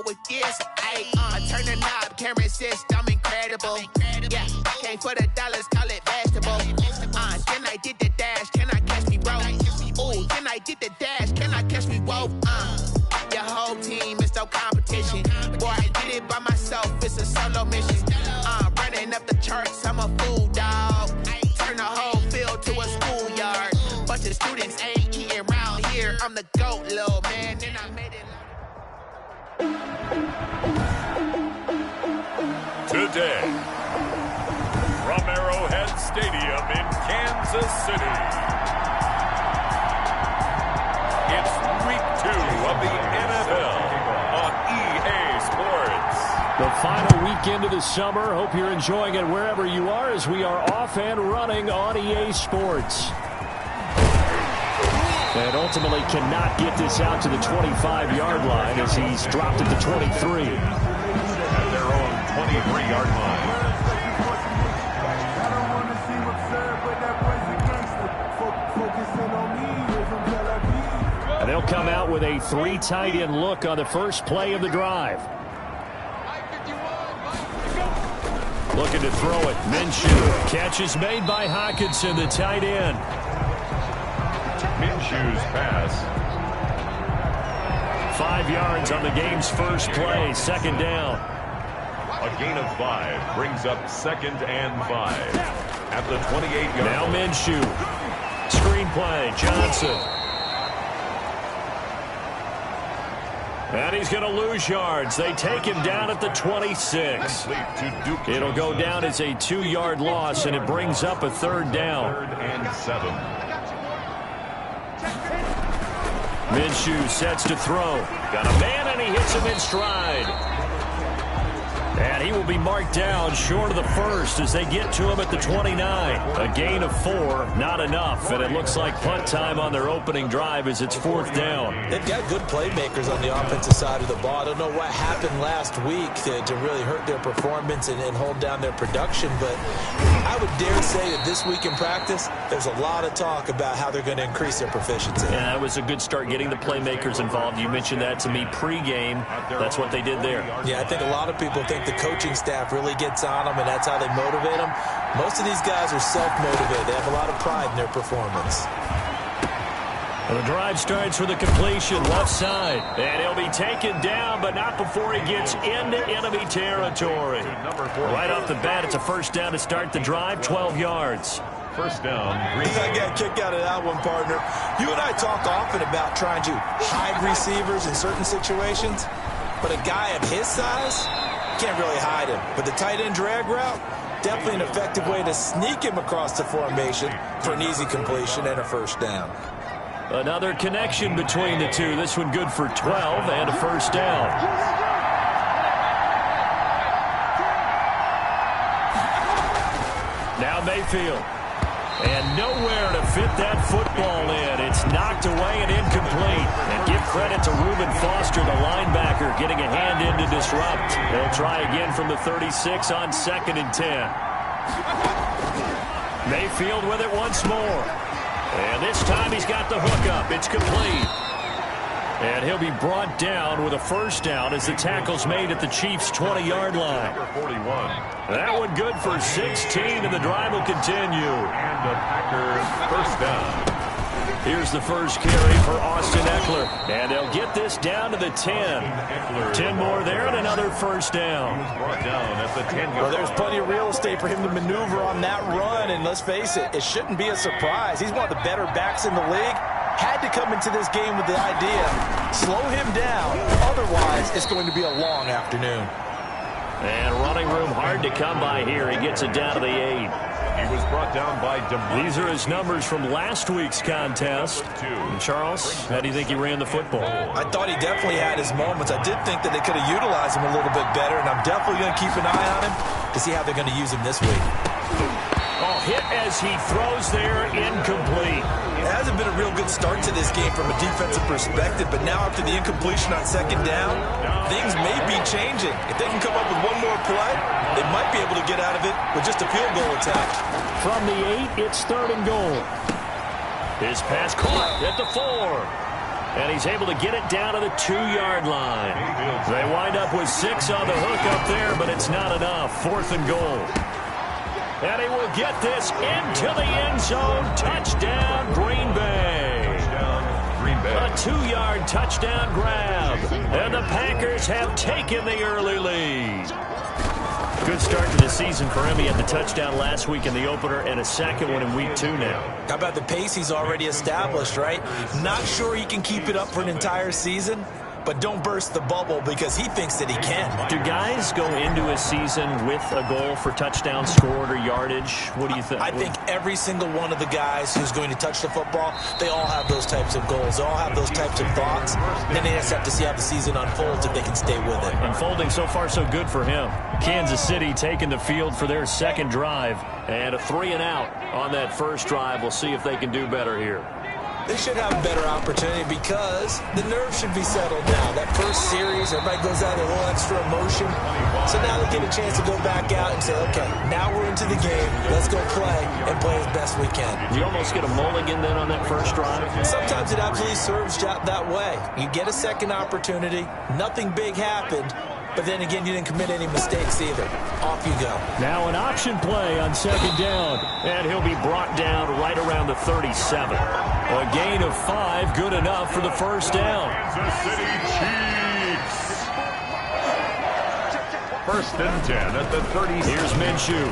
with this. I turn the knob, camera assist, I'm incredible. Yeah, came for the dollars, call it vegetable. Then I did the dash, can I catch me, bro? Ooh, then I did the dash, can I catch me, whoa? Your whole team is no competition. Boy, I did it by myself, it's a solo mission. Running up the charts, I'm a fool, dog. Turn the whole field to a schoolyard. Bunch of students ain't eating around here. I'm the GOAT, little man, and I made it. Today, from Arrowhead Stadium in Kansas City, it's Week 2 of the NFL on EA Sports. The final weekend of the summer. Hope you're enjoying it wherever you are as we are off and running on EA Sports. And ultimately cannot get this out to the 25-yard line as he's dropped at the 23. At their own 23-yard line. And they'll come out with a 3 tight end look on the first play of the drive. Looking to throw it. Minshew. Catch is made by Hockenson, the tight end. Minshew's pass. 5 yards on the game's first play. Second down. A gain of 5 brings up 2nd and 5. At the 28-yard line. Now Minshew. Screenplay. Johnson. And he's going to lose yards. They take him down at the 26. It'll go down as a 2-yard loss, and it brings up a 3rd down. 3rd and 7. Minshew sets to throw. Got a man, and he hits him in stride. And he will be marked down short of the first as they get to him at the 29. A gain of 4, not enough. And it looks like punt time on their opening drive as it's 4th down. They've got good playmakers on the offensive side of the ball. I don't know what happened last week to really hurt their performance and hold down their production. But I would dare say that this week in practice, there's a lot of talk about how they're going to increase their proficiency. Yeah, that was a good start getting the playmakers involved. You mentioned that to me pregame. That's what they did there. Yeah, I think a lot of people think the coaching staff really gets on them, and that's how they motivate them. Most of these guys are self-motivated. They have a lot of pride in their performance. Well, the drive starts with a completion left side. And he'll be taken down, but not before he gets into enemy territory. Right off the bat, it's a first down to start the drive, 12 yards. First down. I got a kick out of that one, partner. You and I talk often about trying to hide receivers in certain situations, but a guy of his size can't really hide him. But the tight end drag route, definitely an effective way to sneak him across the formation for an easy completion and a first down. Another connection between the two. This one good for 12 and a first down. Now Mayfield. And nowhere to fit that football in. It's knocked away and incomplete. And give credit to Reuben Foster, the linebacker, getting a hand in to disrupt. They'll try again from the 36 on 2nd and 10. Mayfield with it once more. And this time he's got the hook up. It's complete. And he'll be brought down with a first down as the tackle's made at the Chiefs' 20-yard line. Number 41. That one good for 16, and the drive will continue. And the Packers first down. Here's the first carry for Austin Eckler. And they'll get this down to the 10. 10 more there and another first down. Brought down at the 10-yard. Well, there's plenty of real estate for him to maneuver on that run. And let's face it, it shouldn't be a surprise. He's one of the better backs in the league. Had to come into this game with the idea, slow him down. Otherwise, it's going to be a long afternoon. And running room hard to come by here. He gets it down to the 8. He was brought down by DeMar. These are his numbers from last week's contest. And Charles, how do you think he ran the football? I thought he definitely had his moments. I did think that they could have utilized him a little bit better, and I'm definitely going to keep an eye on him to see how they're going to use him this week. Oh, hit as he throws there, incomplete. It hasn't been a real good start to this game from a defensive perspective, but now after the incompletion on 2nd down, things may be changing. If they can come up with one more play, they might be able to get out of it with just a field goal attempt. From the 8, it's 3rd and goal. His pass caught at the 4. And he's able to get it down to the 2-yard line. They wind up with 6 on the hook up there, but it's not enough. 4th and goal. And he will get this into the end zone. Touchdown, Green Bay. A 2-yard touchdown grab. And the Packers have taken the early lead. Good start to the season for him. He had the touchdown last week in the opener and a second one in week 2 now. How about the pace he's already established, right? Not sure he can keep it up for an entire season, but don't burst the bubble because he thinks that he can. Do guys go into a season with a goal for touchdown scored or yardage? What do you think? I think every single one of the guys who's going to touch the football, they all have those types of goals. They all have those types of thoughts. And then they just have to see how the season unfolds if they can stay with it. Unfolding so far so good for him. Kansas City taking the field for their second drive. And a 3-and-out on that first drive. We'll see if they can do better here. They should have a better opportunity because the nerves should be settled now. That first series, everybody goes out with a little extra emotion. So now they get a chance to go back out and say, okay, now we're into the game. Let's go play and play as best we can. You almost get a mulligan then on that first drive? Sometimes it absolutely serves that way. You get a second opportunity. Nothing big happened. But then again, you didn't commit any mistakes either. Off you go. Now an option play on second down. And he'll be brought down right around the 37. A gain of 5, good enough for the first down. Kansas City Chiefs. 1st and 10 at the 30. Here's Minshew.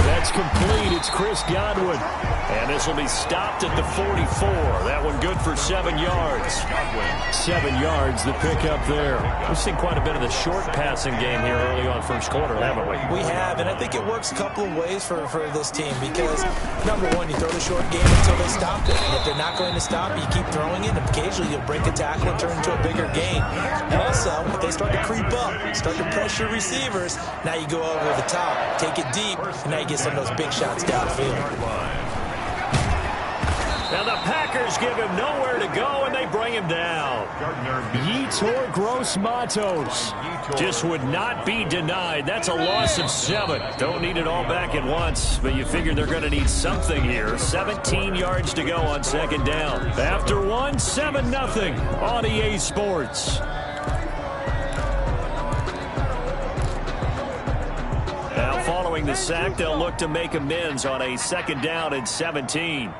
That's complete. It's Chris Godwin. And this will be stopped at the 44. That one good for 7 yards. 7 yards, the pickup there. We've seen quite a bit of the short passing game here early on first quarter, haven't we? We have, and I think it works a couple of ways for this team because, number one, you throw the short game until they stop it. And if they're not going to stop it, you keep throwing it, and occasionally you'll break a tackle and turn into a bigger gain. And also, if they start to creep up, start to pressure receivers, now you go over the top, take it deep, and now you get some of those big shots downfield. Now the Packers give him nowhere to go, and they bring him down. Yetur Gross-Matos just would not be denied. That's a loss of 7. Don't need it all back at once, but you figure they're going to need something here. 17 yards to go on second down. After 1, 7-0 on EA Sports. Now following the sack, they'll look to make amends on a second down and 17.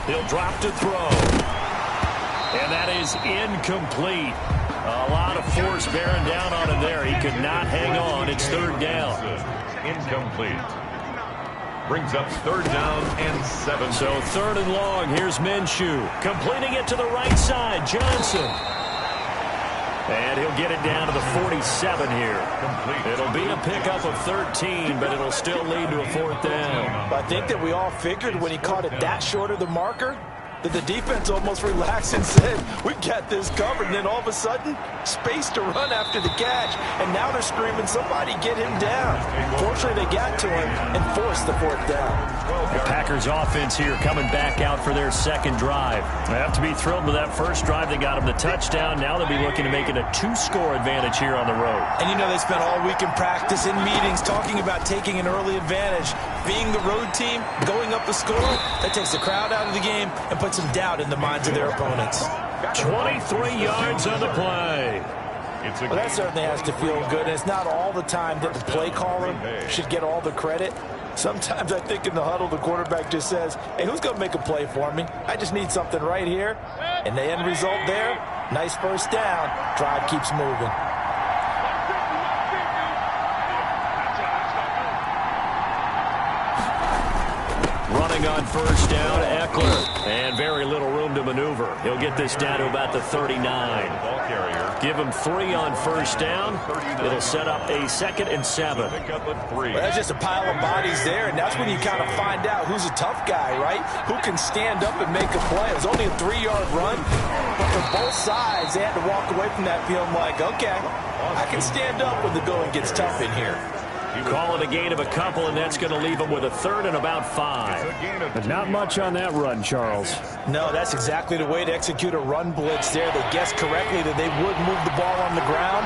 He'll drop to throw. And that is incomplete. A lot of force bearing down on him there. He could not hang on. It's 3rd down. Incomplete. Brings up 3rd down and 7. So 3rd and long. Here's Minshew. Completing it to the right side. Johnson. And he'll get it down to the 47 here. It'll be a pickup of 13, but it'll still lead to a 4th down. I think that we all figured when he caught it that short of the marker that the defense almost relaxed and said, we've got this covered. And then all of a sudden, space to run after the catch. And now they're screaming, somebody get him down. Fortunately, they got to him and forced the 4th down. The Packers offense here coming back out for their second drive. They have to be thrilled with that first drive. They got them the touchdown. Now they'll be looking to make it a 2-score advantage here on the road. And you know they spent all week in practice, in meetings, talking about taking an early advantage. Being the road team, going up a score, that takes the crowd out of the game and puts some doubt in the minds of their opponents. 23 yards on the play. Well, that certainly has to feel good. And it's not all the time that the play caller should get all the credit. Sometimes I think in the huddle, the quarterback just says, hey, who's going to make a play for me? I just need something right here. And the end result there, nice first down. Drive keeps moving. Running on first down, Eckler. And very little room to maneuver. He'll get this down to about the 39. Give him 3 on first down. It'll set up a 2nd and 7. Well, that's just a pile of bodies there, and that's when you kind of find out who's a tough guy, right? Who can stand up and make a play. It was only a 3-yard run, but for both sides, they had to walk away from that feeling like, okay, I can stand up when the going gets tough in here. Call it a gain of a couple, and that's going to leave them with a 3rd and about 5. But not much on that run, Charles. No, that's exactly the way to execute a run blitz there. They guessed correctly that they would move the ball on the ground,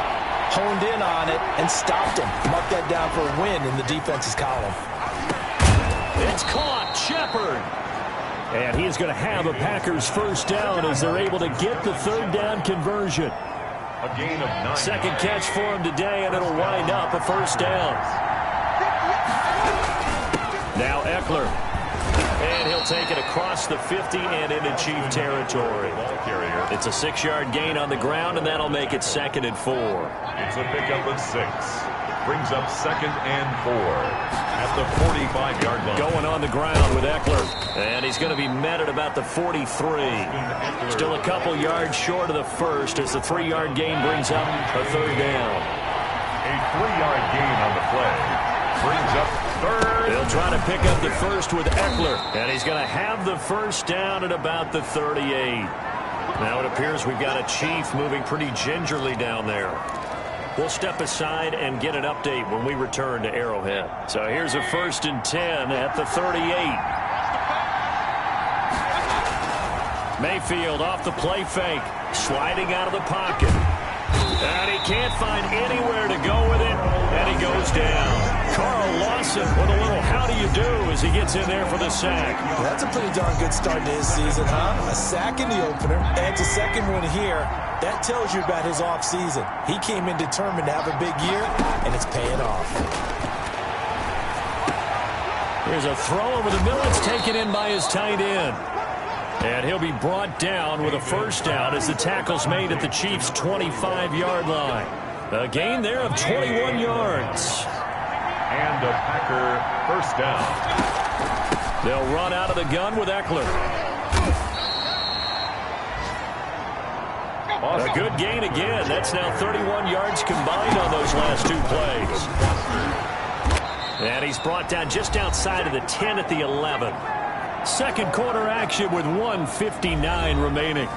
honed in on it, and stopped them. Marked that down for a win in the defense's column. It's caught. Shepard. And he is going to have a Packers first down as they're able to get the third down conversion. A gain of 9. Second catch for him today, and it'll wind up a first down. Now Eckler. And he'll take it across the 50 and into Chief territory. It's a 6-yard gain on the ground, and that'll make it 2nd and 4. It's a pickup of 6. Brings up 2nd and 4 at the 45-yard line. Going on the ground with Eckler. And he's going to be met at about the 43. Still a couple yards short of the first as the 3-yard gain brings up a third down. A 3-yard gain on the play. Brings up third. He'll try to pick up the first with Eckler. And he's going to have the first down at about the 38. Now it appears we've got a Chief moving pretty gingerly down there. We'll step aside and get an update when we return to Arrowhead. So here's a 1st and 10 at the 38. Mayfield off the play fake, sliding out of the pocket. And he can't find anywhere to go with it, and he goes down. Carl Lawson with a little how do you do as he gets in there for the sack. That's a pretty darn good start to his season, huh? A sack in the opener, adds a second one here. That tells you about his offseason. He came in determined to have a big year, and it's paying off. Here's a throw over the middle. It's taken in by his tight end. And he'll be brought down with a first down as the tackle's made at the Chiefs' 25-yard line. A gain there of 21 yards. And a Packer first down. They'll run out of the gun with Eckler. A good gain again. That's now 31 yards combined on those last 2 plays. And he's brought down just outside of the 10 at the 11. Second quarter action with 1:59 remaining.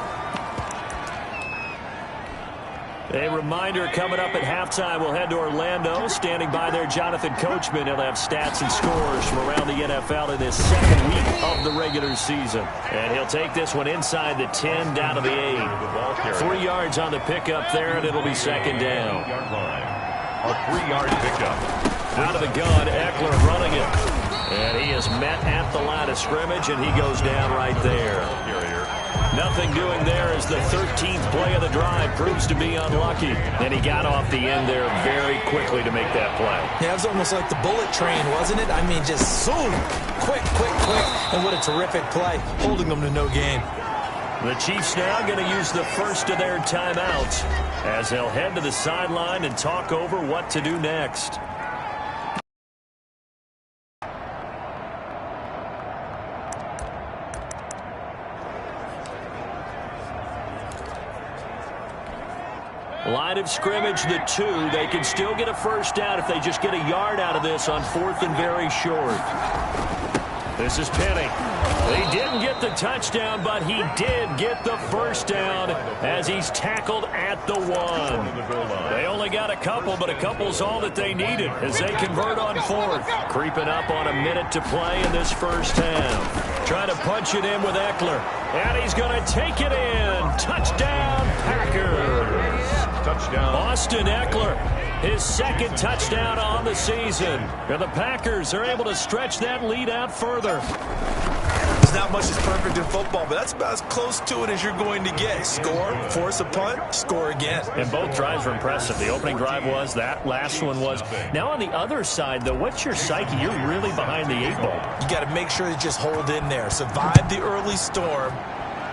A reminder coming up at halftime. We'll head to Orlando. Standing by there, Jonathan Coachman. He'll have stats and scores from around the NFL in this second week of the regular season. And he'll take this one inside the 10 down to the 8. 3 yards on the pickup there, and it'll be 2nd down. A 3-yard pickup. Out of the gun, Eckler running it. And he is met at the line of scrimmage, and he goes down right there. Nothing doing there as the 13th play of the drive proves to be unlucky. And he got off the end there very quickly to make that play. Yeah, it was almost like the bullet train, wasn't it? I mean, just zoom, quick. And what a terrific play, holding them to no gain. The Chiefs now going to use the first of their timeouts as they'll head to the sideline and talk over what to do next. Line of scrimmage, the 2. They can still get a first down if they just get a yard out of this on 4th and very short. This is Penny. He didn't get the touchdown, but he did get the first down as he's tackled at the 1. They only got a couple, but a couple's all that they needed as they convert on 4th. Creeping up on a minute to play in this first half. Trying to punch it in with Eckler. And he's going to take it in. Touchdown, Packers. Touchdown. Austin Eckler, his 2nd touchdown on the season. And the Packers are able to stretch that lead out further. There's not much that's perfect in football, but that's about as close to it as you're going to get. Score, force a punt, score again. And both drives were impressive. The opening drive was, that last one was. Now on the other side, though, what's your psyche? You're really behind the 8 ball. You got to make sure you just hold in there. Survive the early storm,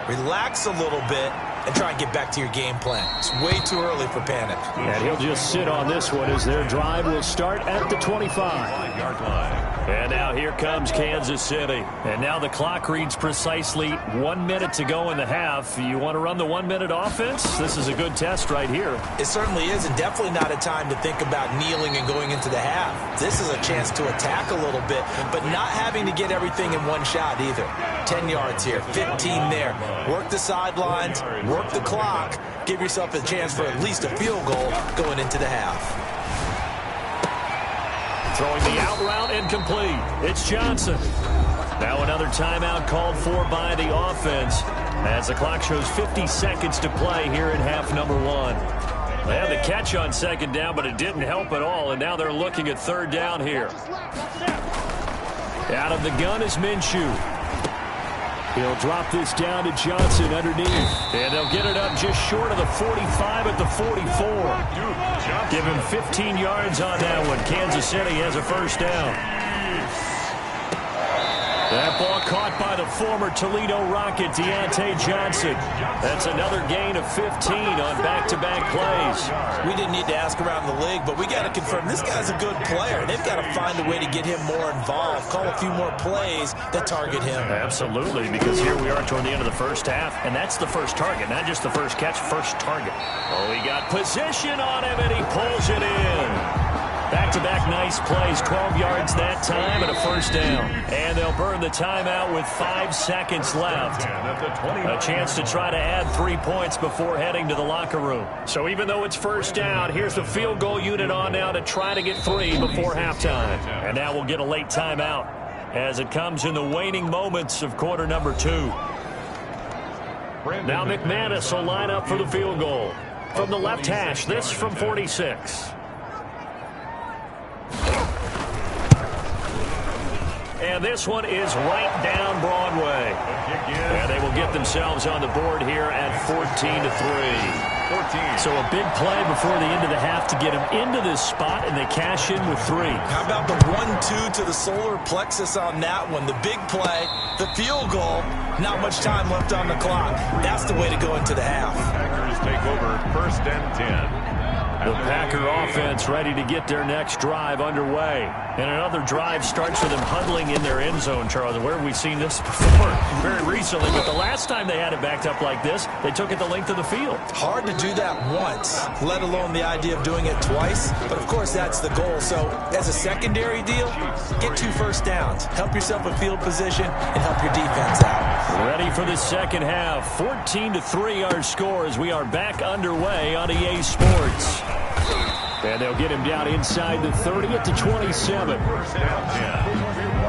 relax a little bit, and try and get back to your game plan. It's way too early for panic. And he'll just sit on this one as their drive will start at the 25-yard line. And now here comes Kansas City. And now the clock reads precisely 1 minute to go in the half. You want to run the 1-minute offense? This is a good test right here. It certainly is, and definitely not a time to think about kneeling and going into the half. This is a chance to attack a little bit, but not having to get everything in one shot either. 10 yards here, 15 there. Work the sidelines, work the clock, give yourself a chance for at least a field goal going into the half. Throwing the out route incomplete. It's Johnson. Now another timeout called for by the offense as the clock shows 50 seconds to play here in half number 1. They had the catch on 2nd down, but it didn't help at all, and now they're looking at 3rd down here. Out of the gun is Minshew. He'll drop this down to Johnson underneath. And they'll get it up just short of the 45 at the 44. Give him 15 yards on that one. Kansas City has a first down. That ball caught by the former Toledo Rocket, Deontay Johnson. That's another gain of 15 on back-to-back plays. We didn't need to ask around the league, but we got to confirm this guy's a good player. They've got to find a way to get him more involved, call a few more plays that target him. Absolutely, because here we are toward the end of the first half, and that's the first target, not just the first catch, first target. Oh, he got position on him, and he pulls it in. Back-to-back nice plays, 12 yards that time and a first down. And they'll burn the timeout with 5 seconds left. A chance to try to add 3 points before heading to the locker room. So even though it's first down, here's the field goal unit on now to try to get 3 before halftime. And now we'll get a late timeout as it comes in the waning moments of quarter number 2. Now McManus will line up for the field goal. From the left hash, this from 46. And this one is right down Broadway. And they will get themselves on the board here at 14-3. So a big play before the end of the half to get them into this spot, and they cash in with 3. How about the 1-2 to the solar plexus on that one? The big play, the field goal, not much time left on the clock. That's the way to go into the half. Packers take over first and 10. The Packer offense ready to get their next drive underway. And another drive starts with them huddling in their end zone, Charles. Where have we seen this before? Very recently, but the last time they had it backed up like this, they took it the length of the field. Hard to do that once, let alone the idea of doing it twice. But, of course, that's the goal. So, as a secondary deal, get 2 first downs. Help yourself with field position and help your defense out. Ready for the second half. 14-3 our score as we are back underway on EA Sports. And they'll get him down inside the 30 at the 27. First down 10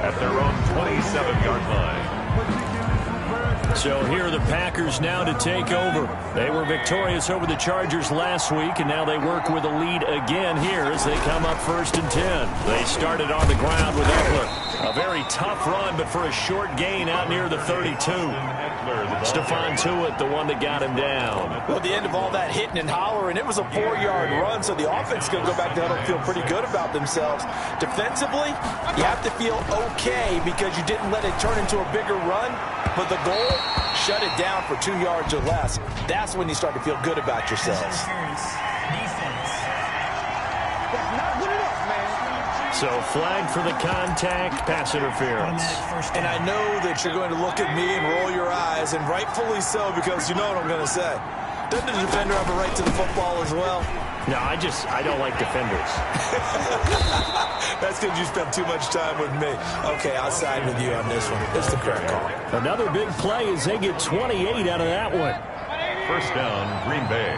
at their own 27-yard line. So here are the Packers now to take over. They were victorious over the Chargers last week, and now they work with a lead again here as they come up first and 10. They started on the ground with Eckler. A very tough run, but for a short gain out near the 32. Stephon Tuitt, the one that got him down. Well, at the end of all that hitting and hollering, it was a 4-yard run, so the offense is going to go back down and feel pretty good about themselves. Defensively, you have to feel okay because you didn't let it turn into a bigger run, but the goal, shut it down for 2 yards or less. That's when you start to feel good about yourselves. So flag for the contact, pass interference. And I know that you're going to look at me and roll your eyes, and rightfully so, because you know what I'm going to say. Doesn't the defender have a right to the football as well? No, I don't like defenders. That's because you spent too much time with me. Okay, I'll side with you on this one. It's the correct call. Another big play as they get 28 out of that one. First down, Green Bay.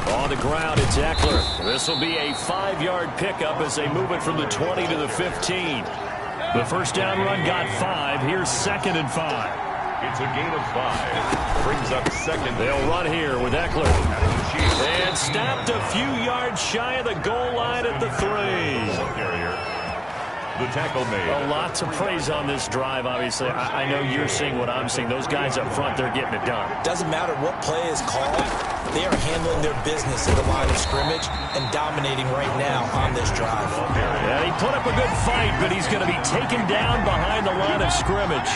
On the ground, it's Eckler. This will be a 5-yard pickup as they move it from the 20 to the 15. The first down run got 5. Here's 2nd and 5. It's a gain of 5. Brings up second. They'll run here with Eckler. And stopped a few yards shy of the goal line at the 3. The tackle made. A lot to praise on this drive, obviously. I know you're seeing what I'm seeing. Those guys up front, they're getting it done. Doesn't matter what play is called. They are handling their business at the line of scrimmage and dominating right now on this drive. Yeah, he put up a good fight, but he's going to be taken down behind the line of scrimmage.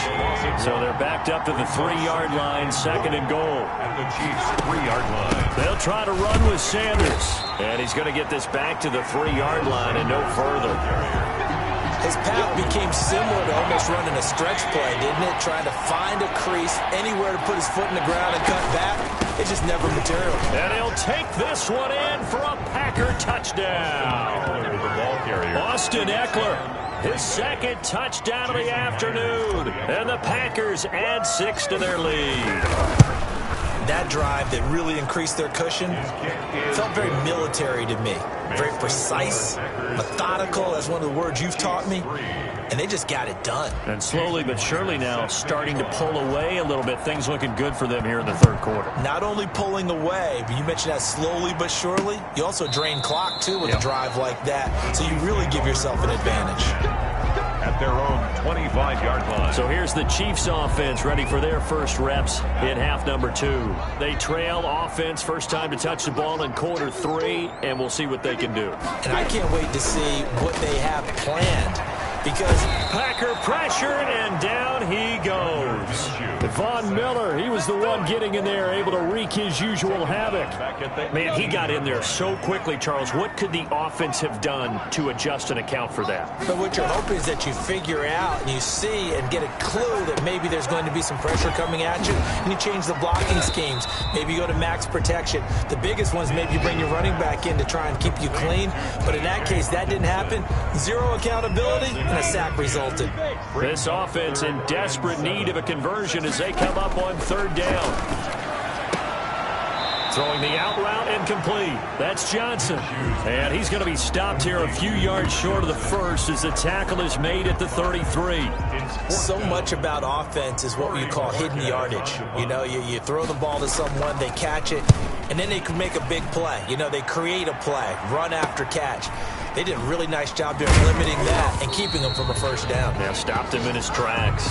So they're backed up to the 3-yard line, 2nd and goal. At the Chiefs' 3-yard line. They'll try to run with Sanders. And he's going to get this back to the 3-yard line and no further. His path became similar to almost running a stretch play, didn't it? Trying to find a crease, anywhere to put his foot in the ground and cut back. It just never materialized. And he'll take this one in for a Packer touchdown. The ball carrier. Austin Eckler, his 2nd touchdown of the afternoon. And the Packers add 6 to their lead. That drive that really increased their cushion felt very military to me. Very precise, methodical, that's one of the words you've taught me. And they just got it done. And slowly but surely now starting to pull away a little bit. Things looking good for them here in the 3rd quarter. Not only pulling away, but you mentioned that slowly but surely. You also drain clock, too, with a drive like that. So you really give yourself an advantage. At their own 25-yard line. So here's the Chiefs offense ready for their first reps in half number 2. They trail offense, first time to touch the ball in quarter 3, and we'll see what they can do. And I can't wait to see what they have planned. Because Packer pressure, and down he goes. Von Miller, he was the one getting in there, able to wreak his usual havoc. Man, he got in there so quickly, Charles. What could the offense have done to adjust and account for that? But what you're hoping is that you figure out and you see and get a clue that maybe there's going to be some pressure coming at you, and you change the blocking schemes. Maybe you go to max protection. The biggest ones, maybe you bring your running back in to try and keep you clean. But in that case, that didn't happen. Zero accountability, and a sack resulted. This offense in desperate need of a conversion as they come up on third down. Throwing the out route incomplete. That's Johnson. And he's going to be stopped here a few yards short of the first as the tackle is made at the 33. So much about offense is what you call hidden yardage. You know, you throw the ball to someone, they catch it, and then they can make a big play. You know, they create a play, run after catch. They did a really nice job there limiting that and keeping him from a first down. Yeah, stopped him in his tracks.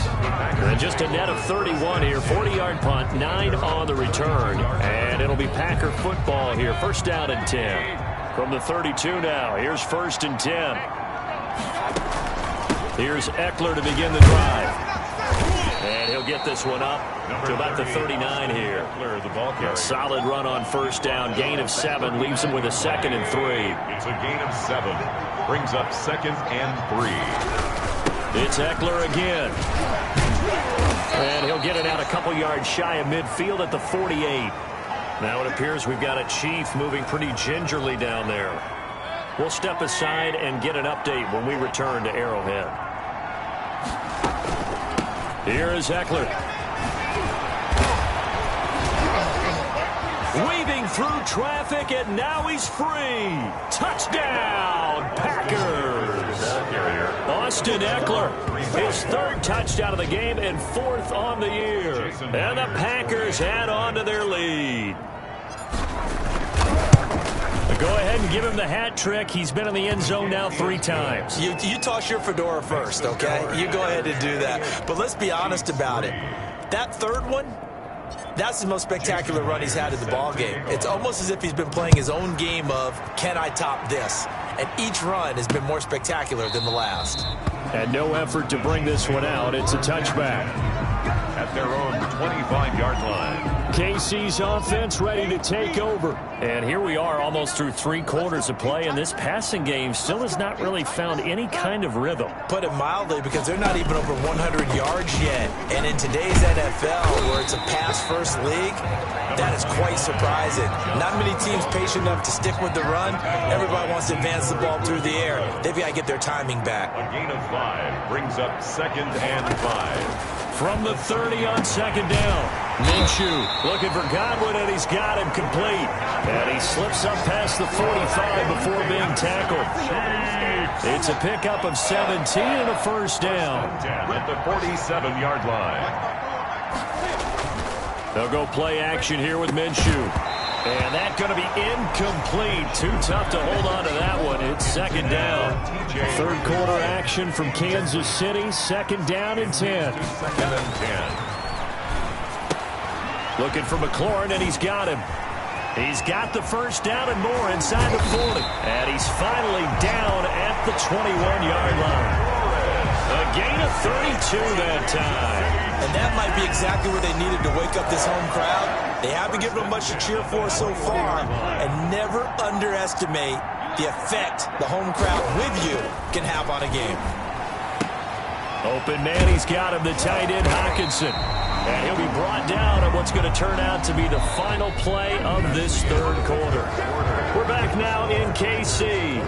And just a net of 31 here. 40-yard punt, 9 on the return. And it'll be Packer football here. First down and 10. From the 32 now, here's first and 10. Here's Eckler to begin the drive. And he'll get this one up to about the 39 here. A solid run on first down. Gain of 7 leaves him with a second and 3. It's a gain of 7. Brings up second and 3. It's Eckler again. And he'll get it out a couple yards shy of midfield at the 48. Now it appears we've got a Chief moving pretty gingerly down there. We'll step aside and get an update when we return to Arrowhead. Here is Eckler. Weaving through traffic, and now he's free. Touchdown, Packers. Austin Eckler, his 3rd touchdown of the game and 4th on the year. And the Packers add on to their lead. Go ahead and give him the hat trick. He's been in the end zone now 3 times. You toss your fedora first, okay? You go ahead and do that. But let's be honest about it. That 3rd one, that's the most spectacular run he's had in the ballgame. It's almost as if he's been playing his own game of, can I top this? And each run has been more spectacular than the last. And no effort to bring this one out. It's a touchback. At their own 25-yard line. KC's offense ready to take over. And here we are almost through 3 quarters of play, and this passing game still has not really found any kind of rhythm. Put it mildly, because they're not even over 100 yards yet. And in today's NFL, where it's a pass-first league, that is quite surprising. Not many teams patient enough to stick with the run. Everybody wants to advance the ball through the air. They've got to get their timing back. A gain of 5 brings up second and 5. From the 30 on second down, Minshew looking for Godwin, and he's got him complete. And he slips up past the 45 before being tackled. It's a pickup of 17 and a first down. At the 47-yard line. They'll go play action here with Minshew. And that's going to be incomplete. Too tough to hold on to that one. It's second down. 3rd quarter action from Kansas City. Second down and 10. Second and 10. Looking for McLaurin, and he's got him. He's got the first down and more inside the 40. And he's finally down at the 21-yard line. A gain of 32 that time. And that might be exactly where they needed to wake up this home crowd. They haven't given them much to cheer for so far. And never underestimate the effect the home crowd with you can have on a game. Open man, he's got him, the tight end, Hockenson. And he'll be brought down on what's going to turn out to be the final play of this 3rd quarter. We're back now in KC.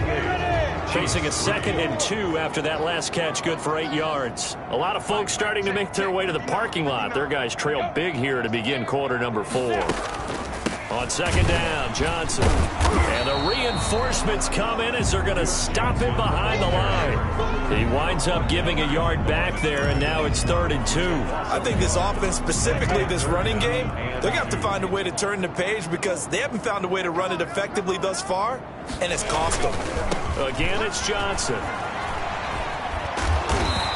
Facing a 2nd and 2 after that last catch, good for 8 yards. A lot of folks starting to make their way to the parking lot. Their guys trail big here to begin quarter number 4. On second down, Johnson. And the reinforcements come in as they're going to stop him behind the line. He winds up giving a yard back there, and now it's 3rd and 2. I think this offense, specifically this running game, they're going to have to find a way to turn the page because they haven't found a way to run it effectively thus far, and it's cost them. Again, it's Johnson.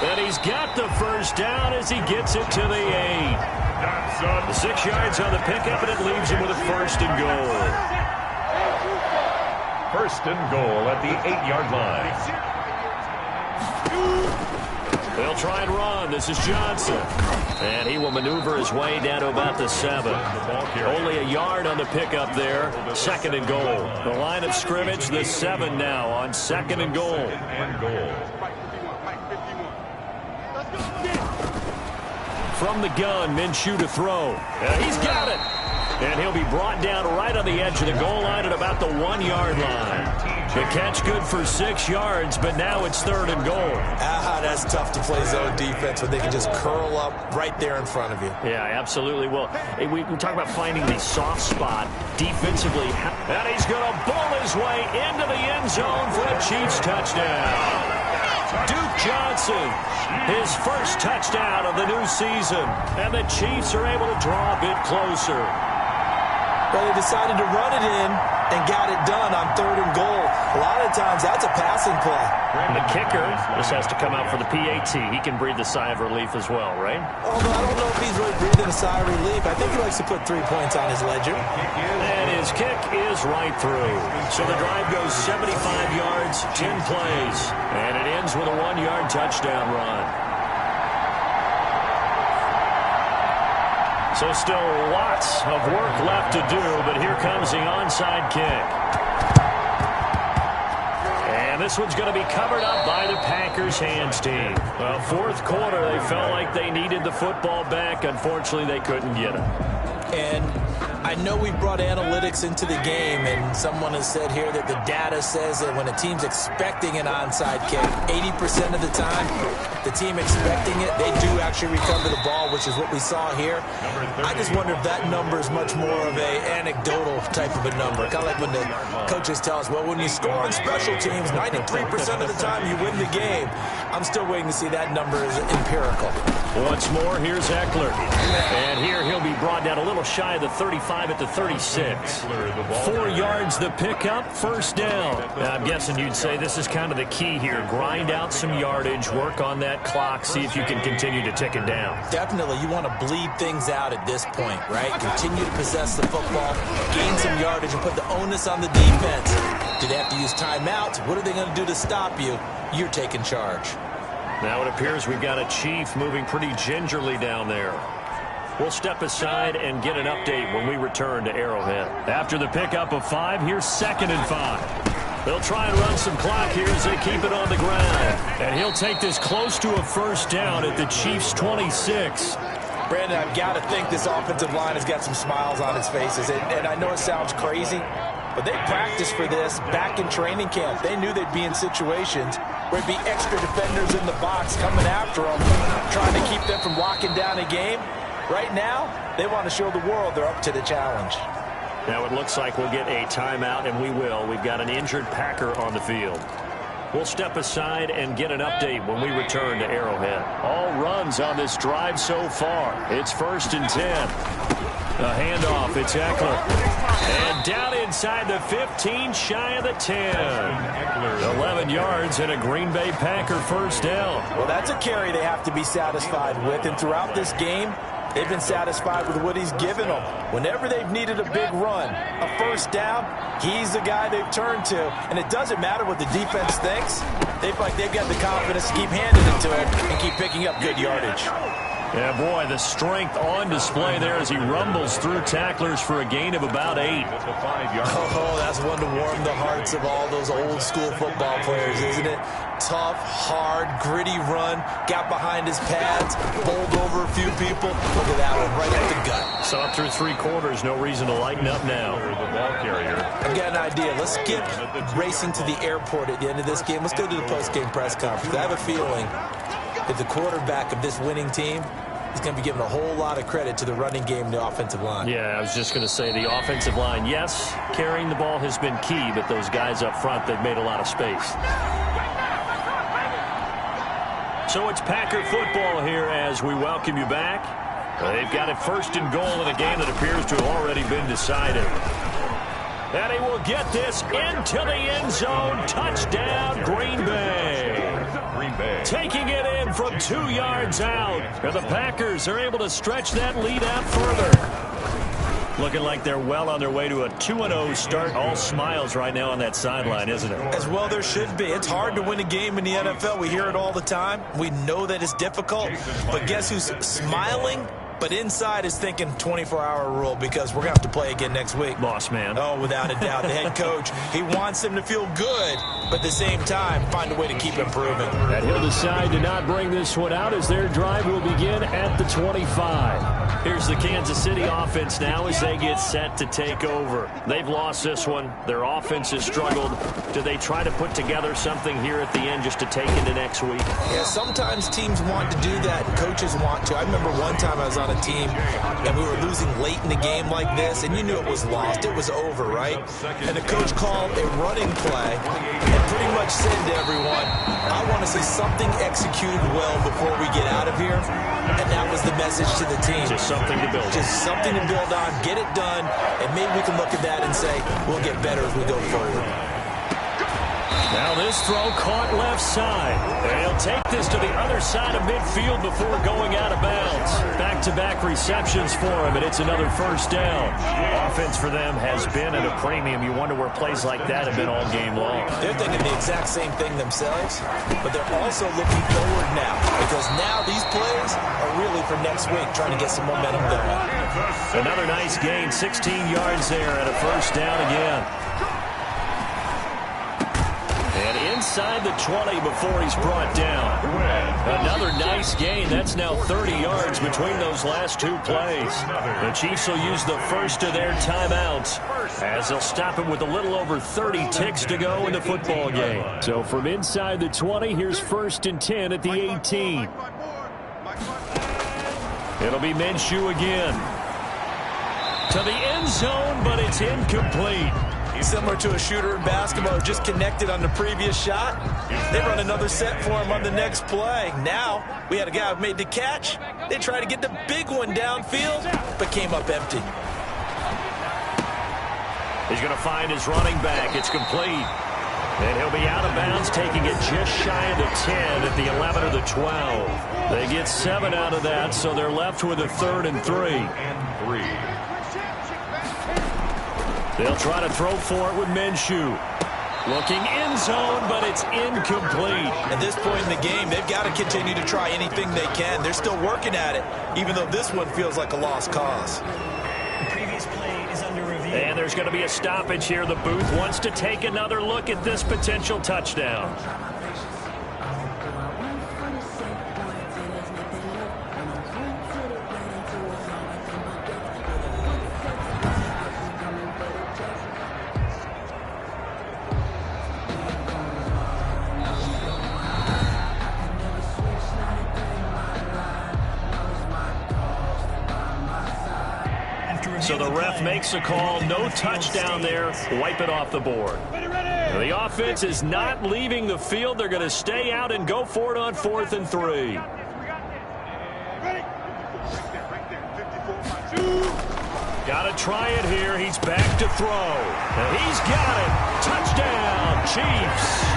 And he's got the first down as he gets it to the 8. The 6 yards on the pickup, and it leaves him with a first and goal. First and goal at the 8-yard line. They'll try and run. This is Johnson. And he will maneuver his way down to about the 7. Only a yard on the pickup there. Second and goal. The line of scrimmage, the 7 now on second and goal. From the gun, Minshew to throw. He's got it. And he'll be brought down right on the edge of the goal line at about the 1-yard line. The catch good for 6 yards, but now it's third and goal. That's tough to play zone defense when they can just curl up right there in front of you. Yeah, absolutely. Well, we talk about finding the soft spot defensively. And he's going to bowl his way into the end zone for a Chiefs touchdown. Duke Johnson, his first touchdown of the new season. And the Chiefs are able to draw a bit closer. But they decided to run it in and got it done on third and goal. A lot of times that's a passing play. And the kicker just has to come out for the PAT. He can breathe a sigh of relief as well, right? Although I don't know if he's really breathing a sigh of relief. I think he likes to put 3 points on his ledger. And his kick is right through. So the drive goes 75 yards, 10 plays. And it ends with a 1-yard touchdown run. So still lots of work left to do, but here comes the onside kick. And this one's going to be covered up by the Packers hands team. Well, fourth quarter, they felt like they needed the football back. Unfortunately, they couldn't get it. And I know we've brought analytics into the game, and someone has said here that the data says that when a team's expecting an onside kick, 80% of the time, the team expecting it, they do actually recover the ball, which is what we saw here. I just wonder if that number is much more of a anecdotal type of a number. Kind of like when the coaches tell us, well, when you score on special teams, 93% of the time you win the game. I'm still waiting to see that number is empirical. Once more, here's Eckler. And here he'll be brought down a little shy of the 35 at the 36. 4 yards the pickup, first down. Now, I'm guessing you'd say this is kind of the key here. Grind out some yardage, work on that clock, see if you can continue to tick it down. Definitely, you want to bleed things out at this point, right? Continue to possess the football, gain some yardage, and put the onus on the defense. Do they have to use timeouts? What are they going to do to stop you? You're taking charge. Now it appears we've got a Chief moving pretty gingerly down there. We'll step aside and get an update when we return to Arrowhead. After the pickup of 5, here's 2nd and 5. They'll try and run some clock here as they keep it on the ground. And he'll take this close to a first down at the Chiefs' 26. Brandon, I've got to think this offensive line has got some smiles on its faces. And I know it sounds crazy, but they practiced for this back in training camp. They knew they'd be in situations where it'd be extra defenders in the box coming after them, trying to keep them from locking down a game. Right now, they want to show the world they're up to the challenge. Now it looks like we'll get a timeout, and we will. We've got an injured Packer on the field. We'll step aside and get an update when we return to Arrowhead. All runs on this drive so far. It's 1st and 10. A handoff, it's Eckler. And down inside the 15, shy of the 10. 11 yards and a Green Bay Packer first down. Well, that's a carry they have to be satisfied with. And throughout this game, they've been satisfied with what he's given them. Whenever they've needed a big run, a first down, he's the guy they've turned to. And it doesn't matter what the defense thinks. They've got the confidence to keep handing it to him and keep picking up good yardage. Yeah, boy, the strength on display there as he rumbles through tacklers for a gain of about 8. Oh, that's one to warm the hearts of all those old school football players, isn't it? Tough, hard, gritty run, got behind his pads, bowled over a few people. Look at that one, right up the gut. So up through 3 quarters, no reason to lighten up now. I've got an idea. Let's skip racing to the airport at the end of this game. Let's go to the post-game press conference. I have a feeling that the quarterback of this winning team is going to be given a whole lot of credit to the running game and the offensive line. Yeah, I was just going to say the offensive line, yes, carrying the ball has been key, but those guys up front, they've made a lot of space. So it's Packer football here as we welcome you back. They've got it 1st and goal in a game that appears to have already been decided. And he will get this into the end zone. Touchdown, Green Bay. Green Bay. Taking it in from 2 yards out. And the Packers are able to stretch that lead out further. Looking like they're well on their way to a 2-0 start. All smiles right now on that sideline, isn't it? As well there should be. It's hard to win a game in the NFL. We hear it all the time. We know that it's difficult. But guess who's smiling? But inside is thinking 24-hour rule because we're going to have to play again next week. Boss man. Oh, without a doubt. The head coach, he wants them to feel good, but at the same time, find a way to keep improving. And he'll decide to not bring this one out as their drive will begin at the 25. Here's the Kansas City offense now as they get set to take over. They've lost this one. Their offense has struggled. Do they try to put together something here at the end just to take into next week? Yeah, sometimes teams want to do that. Coaches want to. I remember one time I was on a team and we were losing late in the game like this, and you knew it was lost. It was over, right? And the coach called a running play and pretty much said to everyone, I want to see something executed well before we get out of here. And that was the message to the team. Just something to build on. Just something to build on, get it done, and maybe we can look at that and say, we'll get better as we go forward. Now this throw caught left side. And he'll take this to the other side of midfield before going out of bounds. Back-to-back receptions for him, and it's another first down. Offense for them has been at a premium. You wonder where plays like that have been all game long. They're thinking the exact same thing themselves, but they're also looking forward now because now these plays are really for next week, trying to get some momentum going. Another nice gain, 16 yards there and a first down again. And inside the 20 before he's brought down. Another nice gain. That's now 30 yards between those last two plays. The Chiefs will use the first of their timeouts as they'll stop him with a little over 30 ticks to go in the football game. So from inside the 20, here's 1st and 10 at the 18. It'll be Minshew again. To the end zone, but it's incomplete. Similar to a shooter in basketball, just connected on the previous shot. They run another set for him on the next play. Now, we had a guy who made the catch. They tried to get the big one downfield, but came up empty. He's going to find his running back. It's complete. And he'll be out of bounds, taking it just shy of the 10 at the 11 or the 12. They get 7 out of that, so they're left with a 3rd and 3. They'll try to throw for it with Minshew. Looking end zone, but it's incomplete. At this point in the game, they've got to continue to try anything they can. They're still working at it, even though this one feels like a lost cause. The previous play is under review. And there's going to be a stoppage here. The booth wants to take another look at this potential touchdown. So the ref makes a call. No touchdown there. Wipe it off the board. The offense is not leaving the field. They're going to stay out and go for it on 4th and 3. Got to try it here. He's back to throw. And he's got it. Touchdown, Chiefs.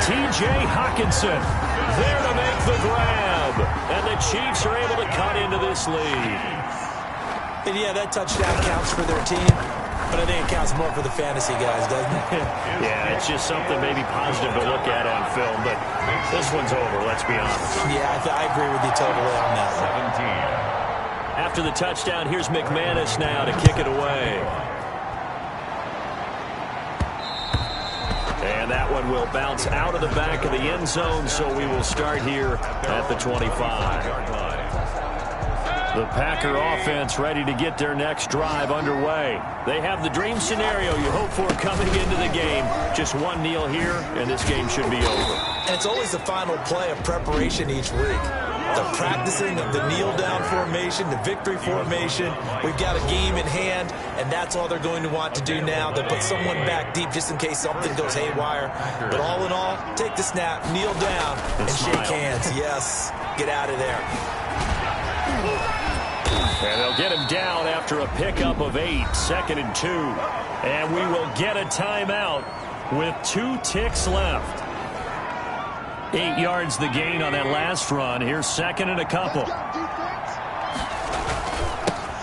T.J. Hawkinson there to make the grab. And the Chiefs are able to cut into this lead. And yeah, that touchdown counts for their team, but I think it counts more for the fantasy guys, doesn't it? Yeah, it's just something maybe positive to look at on film, but this one's over, let's be honest. Yeah, I agree with you totally on that. 17. After the touchdown, here's McManus now to kick it away. And that one will bounce out of the back of the end zone, so we will start here at the 25. The Packer offense ready to get their next drive underway. They have the dream scenario you hope for coming into the game. Just one kneel here, and this game should be over. And it's always the final play of preparation each week. The practicing of the kneel-down formation, the victory formation. We've got a game in hand, and that's all they're going to want to do now. They'll put someone back deep just in case something goes haywire. But all in all, take the snap, kneel down, and shake hands. Yes, get out of there. And they'll get him down after a pickup of 8, 2nd and 2. And we will get a timeout with 2 ticks left. 8 yards the gain on that last run. Here's second and a couple.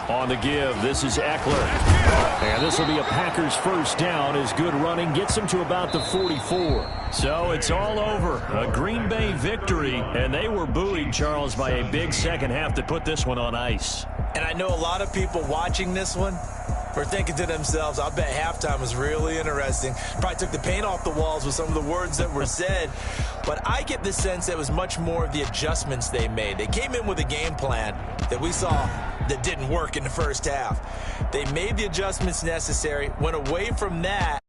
On the give, this is Eckler. And this will be a Packers first down as good running gets them to about the 44. So it's all over. A Green Bay victory, and they were buoyed, Charles, by a big second half to put this one on ice. And I know a lot of people watching this one were thinking to themselves, I bet halftime was really interesting. Probably took the paint off the walls with some of the words that were said. But I get the sense that it was much more of the adjustments they made. They came in with a game plan that we saw that didn't work in the first half. They made the adjustments necessary, went away from that,